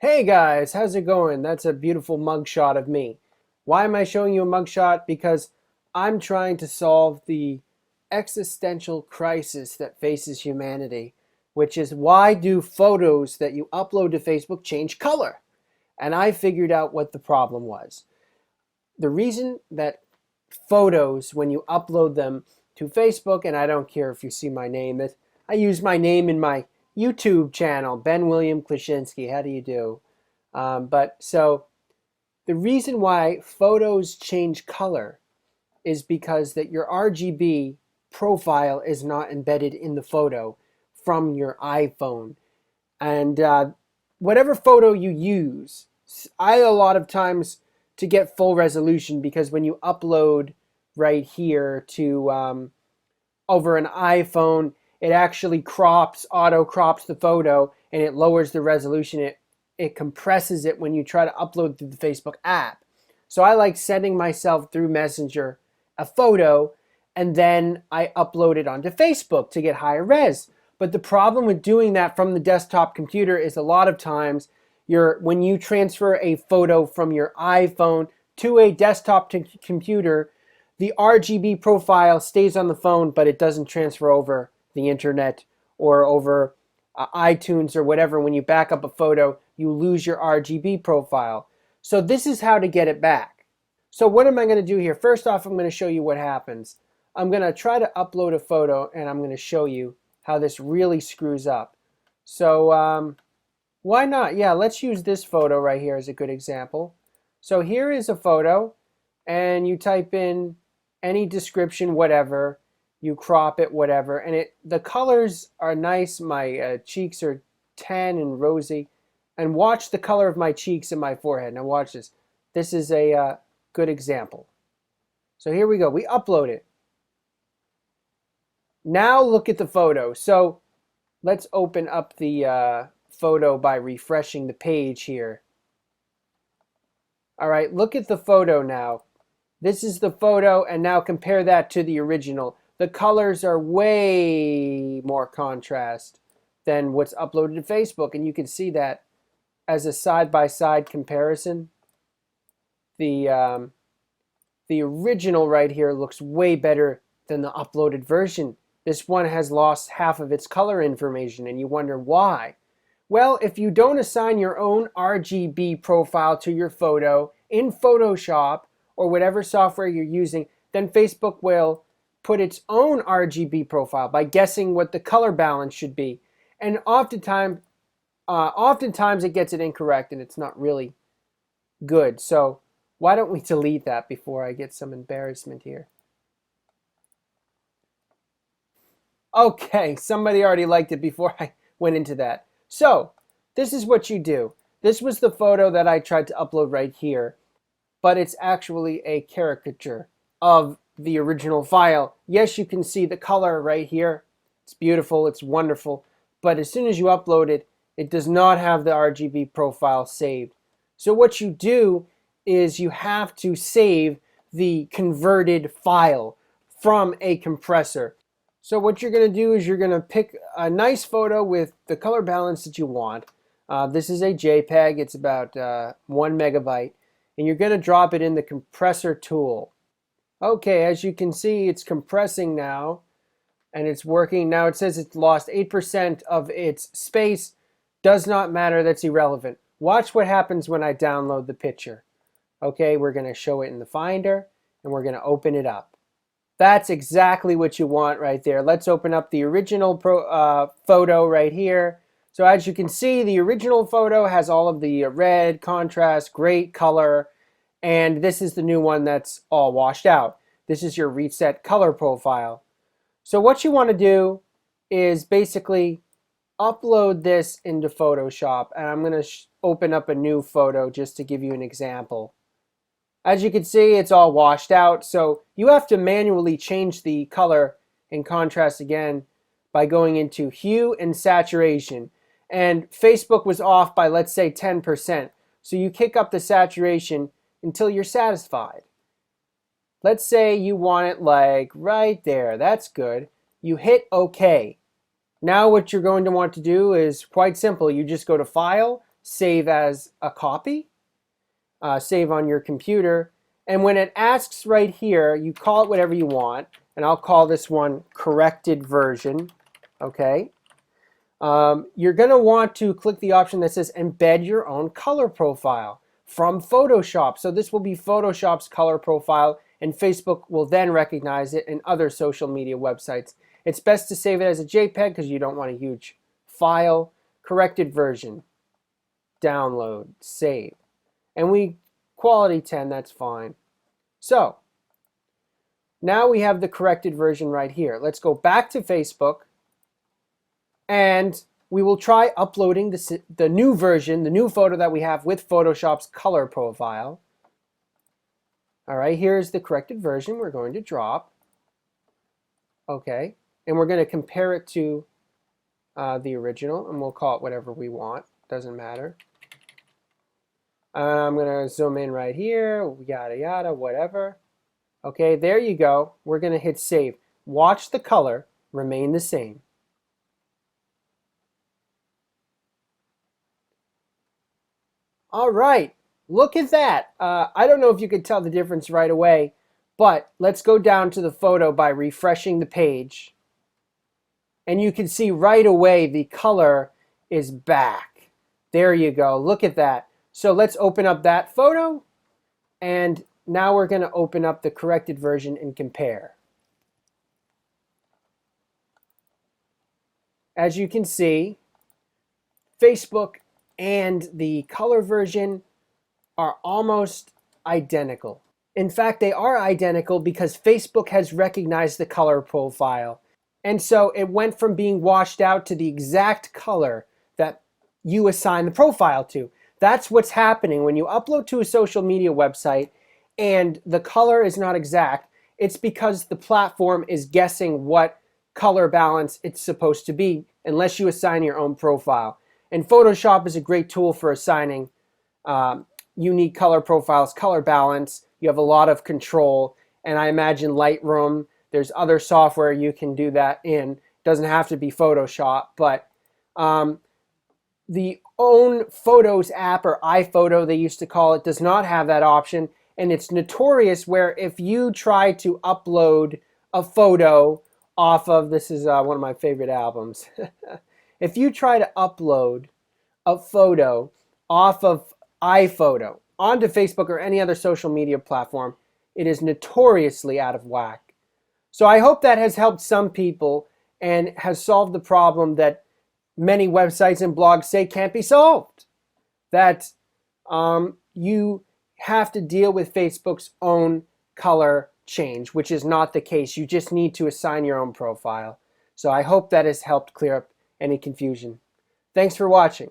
Hey guys, how's it going? That's a beautiful mugshot of me. Why am I showing you a mugshot? Because I'm trying to solve the existential crisis that faces humanity, which is why do photos that you upload to Facebook change color? And I figured out what the problem was. The reason that photos, when you upload them to Facebook, and I don't care if you see my name, I use my name in my YouTube channel, Ben William Klaczynski. How do you do? But so the reason why photos change color is because that your RGB profile is not embedded in the photo from your iPhone. And whatever photo you use, I a lot of times to get full resolution because when you upload right here to over an iPhone, it actually auto crops the photo and it lowers the resolution. It compresses it when you try to upload through the Facebook app. So I like sending myself through Messenger a photo and then I upload it onto Facebook to get higher res. But the problem with doing that from the desktop computer is a lot of times when you transfer a photo from your iPhone to a desktop computer, the RGB profile stays on the phone, but it doesn't transfer over the internet or over iTunes or whatever. When you back up a photo, you lose your RGB profile. So this is how to get it back. So what am I going to do here? First off, I'm going to show you what happens. I'm going to try to upload a photo and I'm going to show you how this really screws up. So why not? Yeah, let's use this photo right here as a good example. So here is a photo and you type in any description, whatever, you crop it, whatever, and the colors are nice. My cheeks are tan and rosy, and watch the color of my cheeks and my forehead. Now watch this. This is a good example. So here we go. We upload it. Now look at the photo. So let's open up the photo by refreshing the page here. All right, look at the photo now. This is the photo, and now compare that to the original. The colors are way more contrast than what's uploaded to Facebook, and you can see that as a side-by-side comparison. The original right here looks way better than the uploaded version. This one has lost half of its color information, and you wonder why. Well, if you don't assign your own RGB profile to your photo in Photoshop, or whatever software you're using, then Facebook will put its own RGB profile by guessing what the color balance should be. And oftentimes it gets it incorrect and it's not really good. So why don't we delete that before I get some embarrassment here? Okay, somebody already liked it before I went into that. So this is what you do. This was the photo that I tried to upload right here, but it's actually a caricature of the original file. Yes, you can see the color right here. It's beautiful, it's wonderful, but as soon as you upload it, it does not have the RGB profile saved. So what you do is you have to save the converted file from a compressor. So what you're going to do is you're going to pick a nice photo with the color balance that you want. This is a JPEG, it's about 1 megabyte. And you're going to drop it in the compressor tool. Okay, as you can see, it's compressing now, and it's working. Now it says it's lost 8% of its space. Does not matter, that's irrelevant. Watch what happens when I download the picture. Okay, we're going to show it in the Finder, and we're going to open it up. That's exactly what you want right there. Let's open up the original photo right here. So as you can see, the original photo has all of the red, contrast, great color, and this is the new one that's all washed out. This is your reset color profile. So what you want to do is basically upload this into Photoshop, and I'm going to open up a new photo just to give you an example. As you can see, it's all washed out, so you have to manually change the color and contrast again by going into hue and saturation. And Facebook was off by, let's say, 10%. So you kick up the saturation until you're satisfied. Let's say you want it like right there. That's good. You hit OK. Now what you're going to want to do is quite simple. You just go to File, save as a copy, save on your computer. And when it asks right here, you call it whatever you want. And I'll call this one corrected version. Okay. You're going to want to click the option that says embed your own color profile from Photoshop. So this will be Photoshop's color profile, and Facebook will then recognize it in other social media websites. It's best to save it as a JPEG because you don't want a huge file. Corrected version, download, save. And we quality 10, that's fine. So now we have the corrected version right here. Let's go back to Facebook, and we will try uploading the new version, the new photo that we have with Photoshop's color profile. All right, here's the corrected version we're going to drop. Okay, and we're going to compare it to the original, and we'll call it whatever we want. Doesn't matter. I'm going to zoom in right here, yada yada, whatever. Okay, there you go. We're going to hit save. Watch the color remain the same. All right, look at that. I don't know if you could tell the difference right away, but let's go down to the photo by refreshing the page. And you can see right away the color is back. There you go. Look at that. So let's open up that photo, and now we're going to open up the corrected version and compare. As you can see, Facebook and the color version are almost identical. In fact, they are identical because Facebook has recognized the color profile. And so it went from being washed out to the exact color that you assign the profile to. That's what's happening when you upload to a social media website and the color is not exact. It's because the platform is guessing what color balance it's supposed to be unless you assign your own profile. And Photoshop is a great tool for assigning unique color profiles, color balance. You have a lot of control. And I imagine Lightroom, there's other software you can do that in. It doesn't have to be Photoshop, but the own Photos app, or iPhoto they used to call it, does not have that option. And it's notorious where if you try to upload a photo off of, this is one of my favorite albums. If you try to upload a photo off of iPhoto onto Facebook or any other social media platform, it is notoriously out of whack. So I hope that has helped some people and has solved the problem that many websites and blogs say can't be solved. That you have to deal with Facebook's own color change, which is not the case. You just need to assign your own profile. So I hope that has helped clear up any confusion. Thanks for watching.